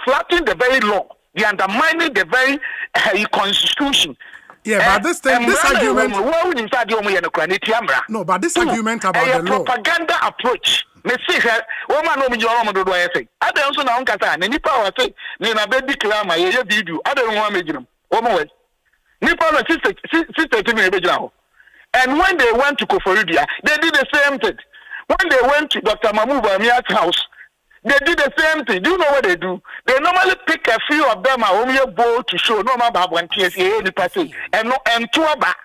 flouting the very law. They're undermining the very constitution. Yeah, but this argument. No, but this argument about the law. Propaganda approach. Me see her. Woman, no, me join do I say? I don't know Kasa. Nipa was say. Ni na be declare my video. I don't want me jam. Woman, Nipa sister to me be jam. And when they went to Koforidia, they did the same thing. When they went to Dr. Mahmoud Bamia's house, they did the same thing. Do you know what they do? They normally pick a few of them are only bowl to show no matter when TSA any person and no and two about.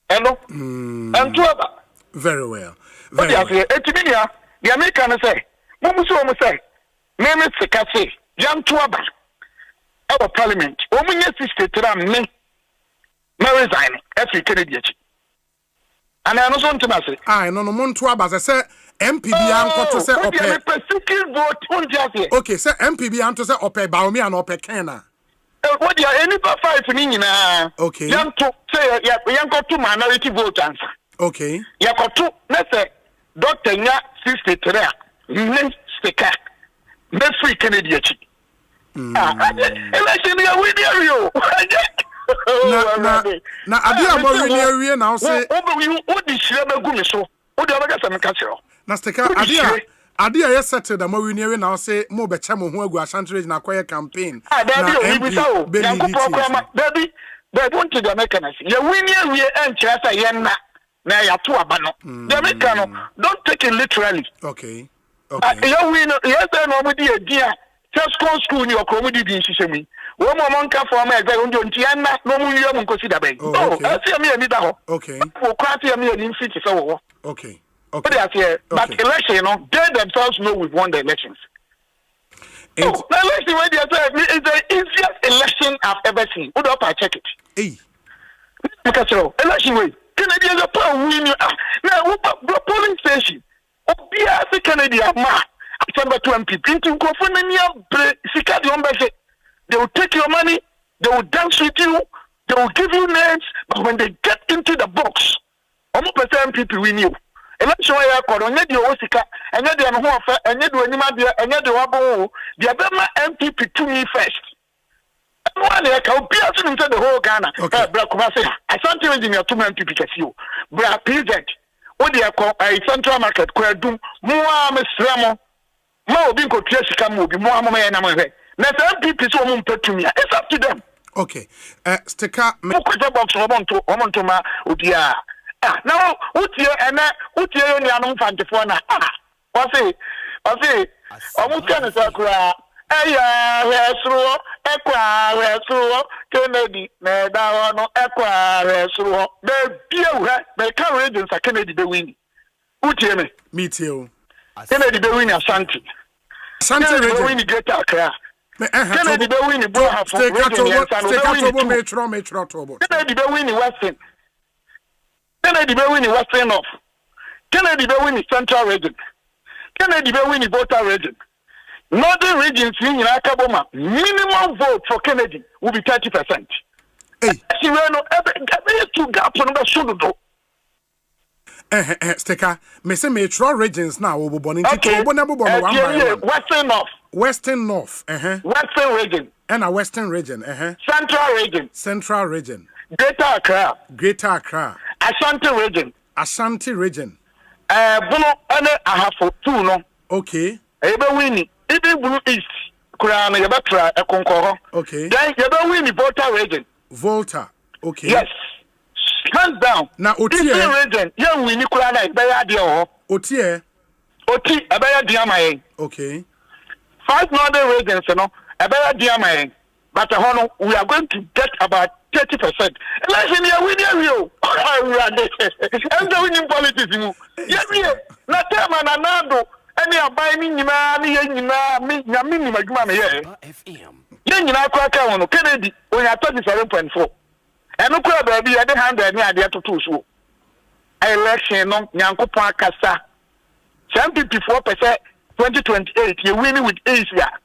Hello? And two about. Very well. Very well. The American say, Mumu say, name is Sekase, Jan Tuaba, our parliament. Woman, yes, sister, me resign. AY3ka. And I know something I say. I no Montuaba, I say. MPB anko to say ope. Okay, say MPB anko to say ope baomi and ope Kena. What you any 5 na? Okay. Young to say young got 2 minority voters. Okay. You got 2. Let's say Dr. Nya 63. Next sticker. Next free Canadian. Election ya win you. Na adia mo win you now say. What the shebe gumi so. What the other some catcher. Nasteka adia yes settled the more we now say mo be chamo ho agu Ashanti na kwaya campaign na baby they want to the Americans you win we and chasa yenna na ya to aba no the American don't take it literally. Okay you win yes no mo di dia just school ni okromudi bi nhihemi wo mo monka for me say unjo ntiana no mu yie mo consider ben asi me ani da ho okay wo kwati me ani fit say wo okay. Okay. But election, they themselves know we've won the elections. The election where they say is the easiest election I've ever seen. Would I check it? Hey. Because election way. Canadians are power winning. Now, polling station. Obiase Canadian ma. September 20 into Kofania Sika the Ombese. They will take your money. They will dance with you. They will give you names. But when they get into the box, almost percent people win you. Election ya kodo nye di osika enye di no ho ofa enye di onima bia enye di wabo di abema MPP to me first one ya ka obia so nim say the whole Ghana bra kuma say Asante engineer to MPP kasio bra president wo di akọ Central Market kwa dum mo a mesramo ma obi nko tua sika mo obi mo amama ya na mo hwe na MPP so mo mpatumi it's up to them. Okay sticker mo kwa box omonto ma odia. Now, utie yoni anu mfantifo na. Wasi, omukane sakura. Resro, resro, Kennedy, me da no resro. Be biye be can regions a Kennedy be win. Utie me. Me too. Kennedy be win Ashanti. Ashanti region win Greater Accra. Kennedy be win Bohafo. Kennedy be win Western. Kennedy be win Western North. Kennedy be win Central Region. Kennedy be win Volta Region. Northern regions in Akaboma, minimum vote for Kennedy will be 30%. Hey, she will not ever to gap on the shoulder. Sticker, me say metro regions now will be born into Western North. Western North, Western Region. And a Western Region, Central Region. Central Region. Greater Accra. Greater Accra. Ashanti Region. Ashanti Region. Bono ane ahafo 2 no. Okay. Ebe wini. Ibi Blue East. Kura na yebatra ekonko. Okay. Then yebe wini Volta Region. Volta. Okay. Yes. Hands down. Na Otie region. Ye wini kura na ebe ya de ho. Otie. Oti ebe ya de amaye. Okay. 5 northern regions no. Ebe ya de amaye. But hono we are going to get about 30%. Election here we dey you. I'm winning politics. Yes, na tema na nado. Any abai ni nyina ni nyina mi nyami ni madwuma me ye. FM. Ye nyina kwa ka wono Kennedy onya 37.4. Eno kwa baabi ye de 100 ni ade toto so. Election no nyankopon akasa. MPP 4% 2028 you win with Asia.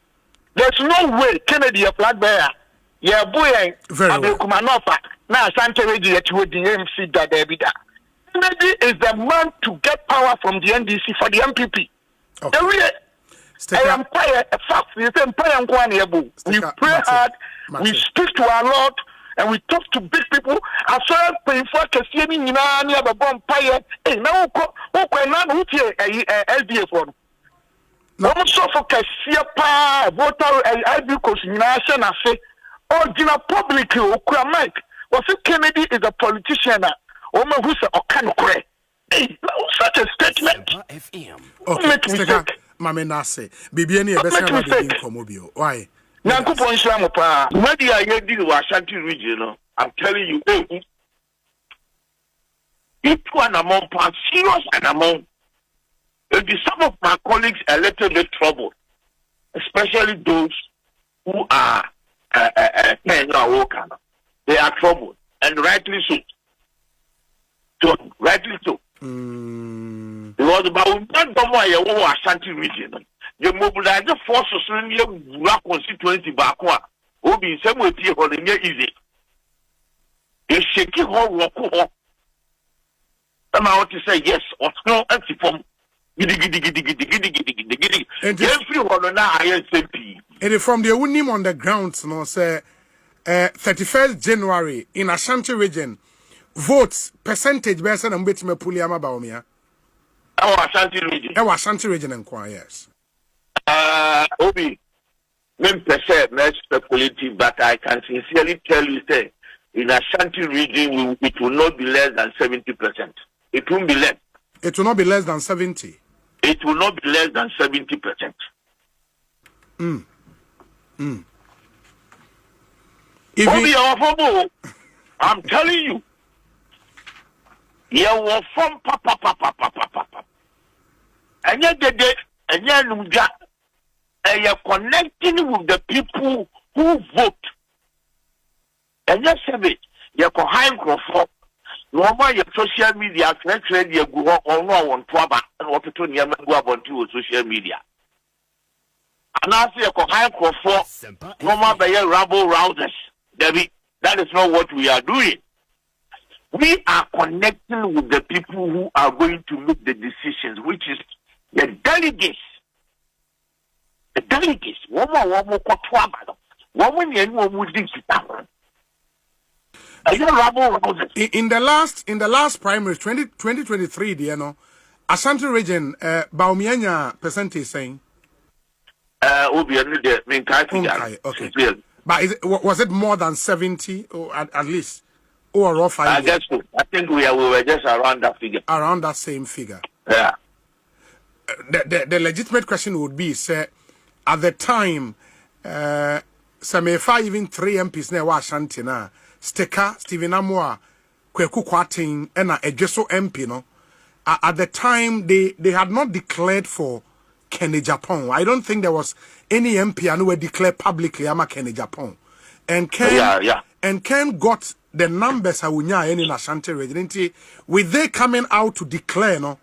There's no way Kennedy a flag bearer. Yeah, boy, Abekumanova. Now, Santa Regi at the MC that Kennedy is the man to get power from the NDC for the MPP. Okay. I am prayer fast. You say prayer and we pray hard, we speak to our Lord, and we talk to big people. I saw paying for Cassiani in the bomb prayer. Hey, now who LDA for? No, so for Cassia Pa, voter, Ivory Coast, Nation, I say, original public, Mike. Was it Kennedy is a politician? Who's a can correct? Hey, such a statement. Okay, Mame Nase, Bibiani, a best of why? Nanko Ponshamu Pa, Madi I heard in Ashanti region. I'm telling you, it's one among parts, serious and among. Some of my colleagues are a little bit troubled, especially those who are Ken&Nobody. They are troubled, and rightly so. Rightly so. Because about the Ashanti region, you mobilize the forces in your constituency Bakwa, who be some way for the near easy. You shake it all, walk off. And I want to say yes or no, anti form. And from the Unim on the ground, no, say 31st January in Ashanti region, votes percentage based on which me puliama baumia. Our Ashanti region inquires. Obi, men less speculative, but I can sincerely tell you, say, in Ashanti region, it will not be less than 70%. It won't be less. It will not be less than 70. It will not be less than 70%. I'm telling you. You will form papa. And yet and you're connecting with the people who vote. And yes, you're behind Crawford. No more your social media, trend you go on Twaba and what to near go about to social media. And I say a high Crawford, no more by your rabble rousers. Debbie, that is not what we are doing. We are connecting with the people who are going to make the decisions, which is the delegates. The delegates. One more Twaba. One more in the last primaries 2023, you know, Ashanti region Baumianya percentage saying okay. But was it more than 70 or at least or rough? I guess so. I think we were just around that figure. Around that same figure. Yeah. The legitimate question would be, say, at the time, some even 3 MPs near Ashanti na Steka, Stephen Amoah, Kweku Kwating, and Edgeso MP, no? At the time, they had not declared for Kenny Japan. I don't think there was any MP who were declared publicly ama Kenny Japan. And Ken got the numbers in Ashanti region. With they coming out to declare, no?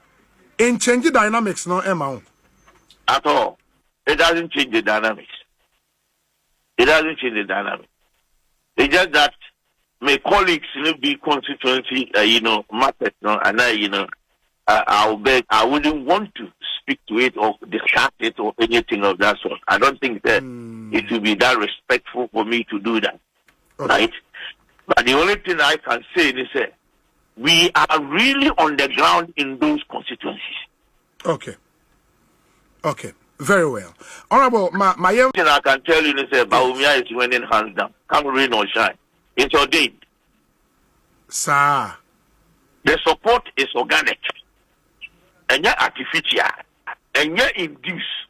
And change the dynamics, no, Emma? At all. It doesn't change the dynamics. It doesn't change the dynamics. It's just that my colleagues in the constituency, market, no, and I wouldn't want to speak to it or discuss it or anything of that sort. I don't think that it would be that respectful for me to do that, right? But the only thing I can say is that we are really on the ground in those constituencies. Okay. Very well. Honorable, my young thing I can tell you is that Baumia is winning hands down. Come rain or shine. It's ordained. Sir. The support is organic. And yet artificial. And yet induced.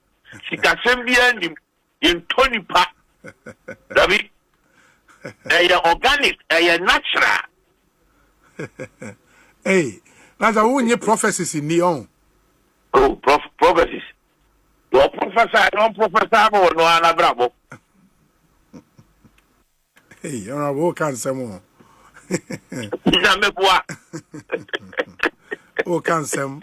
Sikasembia in Tony Park. David. And you're organic. And you're natural. Hey, that's a one year prophecies in Lyon. Oh, prophecies. Your professor, don't professor, or no, Anna Bravo. Hey, you're a walk on some more. Oh, can some.